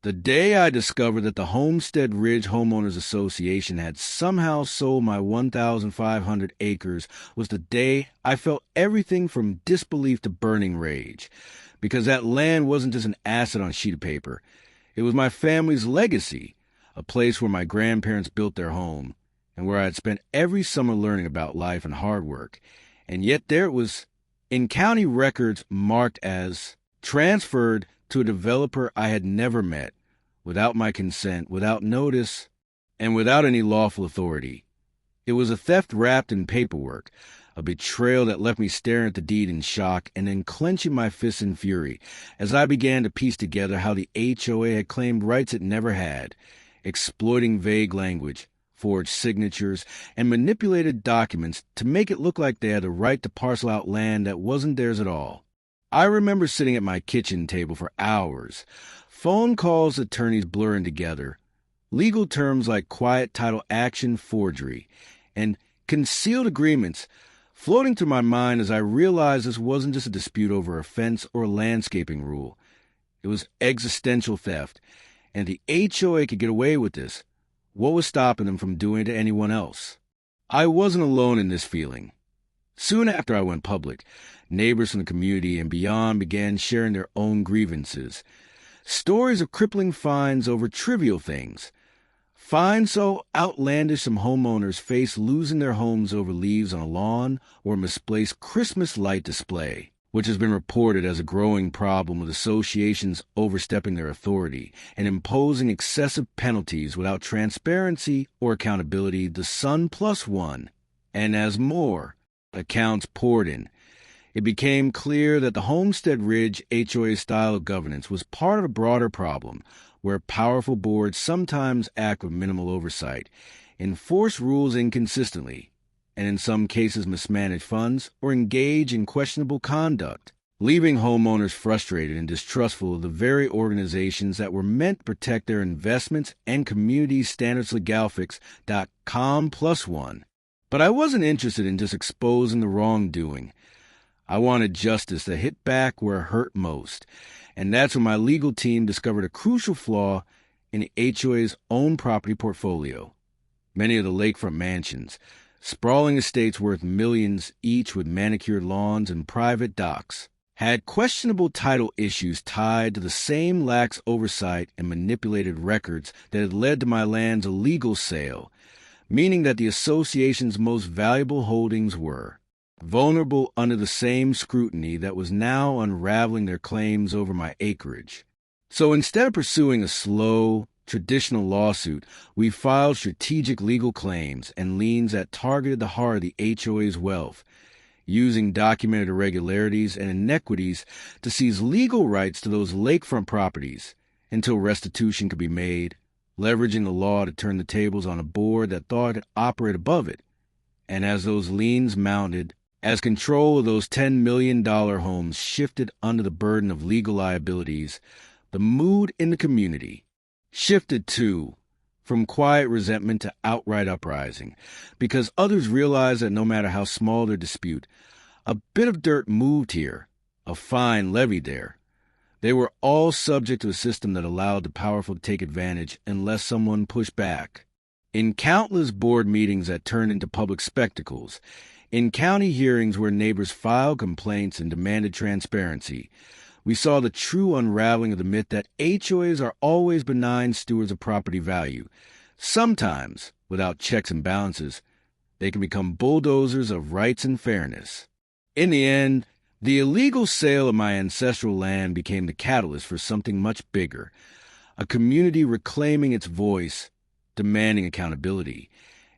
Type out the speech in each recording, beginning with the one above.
The day I discovered that the Homestead Ridge Homeowners Association had somehow sold my 1,500 acres was the day I felt everything from disbelief to burning rage, because that land wasn't just an asset on a sheet of paper. It was my family's legacy, a place where my grandparents built their home, and where I had spent every summer learning about life and hard work. And yet there it was, in county records marked as transferred to a developer I had never met, without my consent, without notice, and without any lawful authority. It was a theft wrapped in paperwork, a betrayal that left me staring at the deed in shock and then clenching my fists in fury as I began to piece together how the HOA had claimed rights it never had, exploiting vague language, forged signatures, and manipulated documents to make it look like they had the right to parcel out land that wasn't theirs at all. I remember sitting at my kitchen table for hours, phone calls, attorneys blurring together, legal terms like quiet title action forgery, and concealed agreements floating through my mind as I realized this wasn't just a dispute over a fence or a landscaping rule. It was existential theft, and the HOA could get away with this. What was stopping them from doing it to anyone else? I wasn't alone in this feeling. Soon after I went public, neighbors from the community and beyond began sharing their own grievances. Stories of crippling fines over trivial things. Fines so outlandish some homeowners face losing their homes over leaves on a lawn or a misplaced Christmas light display, which has been reported as a growing problem with associations overstepping their authority and imposing excessive penalties without transparency or accountability. The sun plus one. And as more accounts poured in, it became clear that the Homestead Ridge HOA style of governance was part of a broader problem where powerful boards sometimes act with minimal oversight, enforce rules inconsistently, and in some cases mismanage funds or engage in questionable conduct, leaving homeowners frustrated and distrustful of the very organizations that were meant to protect their investments and community standards. Legalfix.com plus one. But I wasn't interested in just exposing the wrongdoing. I wanted justice that hit back where it hurt most, and that's when my legal team discovered a crucial flaw in the HOA's own property portfolio. Many of the lakefront mansions, sprawling estates worth millions each with manicured lawns and private docks, had questionable title issues tied to the same lax oversight and manipulated records that had led to my land's illegal sale, meaning that the association's most valuable holdings were vulnerable under the same scrutiny that was now unraveling their claims over my acreage. So instead of pursuing a slow, traditional lawsuit, we filed strategic legal claims and liens that targeted the heart of the HOA's wealth, using documented irregularities and inequities to seize legal rights to those lakefront properties until restitution could be made, leveraging the law to turn the tables on a board that thought it could operate above it. And as those liens mounted, as control of those $10 million homes shifted under the burden of legal liabilities, the mood in the community shifted too, from quiet resentment to outright uprising, because others realized that no matter how small their dispute, a bit of dirt moved here, a fine levied there. They were all subject to a system that allowed the powerful to take advantage unless someone pushed back. In countless board meetings that turned into public spectacles, in county hearings where neighbors filed complaints and demanded transparency, we saw the true unraveling of the myth that HOAs are always benign stewards of property value. Sometimes, without checks and balances, they can become bulldozers of rights and fairness. In the end, the illegal sale of my ancestral land became the catalyst for something much bigger, a community reclaiming its voice, demanding accountability,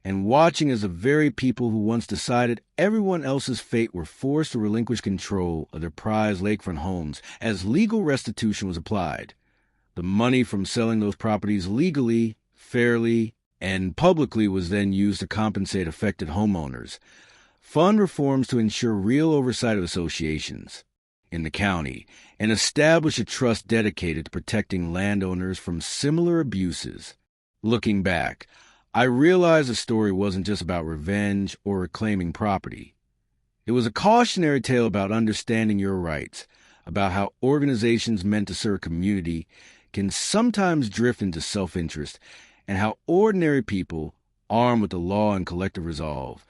and watching as the very people who once decided everyone else's fate were forced to relinquish control of their prized lakefront homes as legal restitution was applied. The money from selling those properties legally, fairly, and publicly was then used to compensate affected homeowners. Fund reforms to ensure real oversight of associations in the county and establish a trust dedicated to protecting landowners from similar abuses. Looking back, I realized the story wasn't just about revenge or reclaiming property. It was a cautionary tale about understanding your rights, about how organizations meant to serve community can sometimes drift into self-interest, and how ordinary people, armed with the law and collective resolve,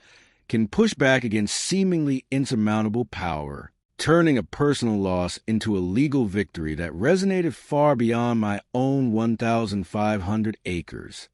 can push back against seemingly insurmountable power, turning a personal loss into a legal victory that resonated far beyond my own 1,500 acres.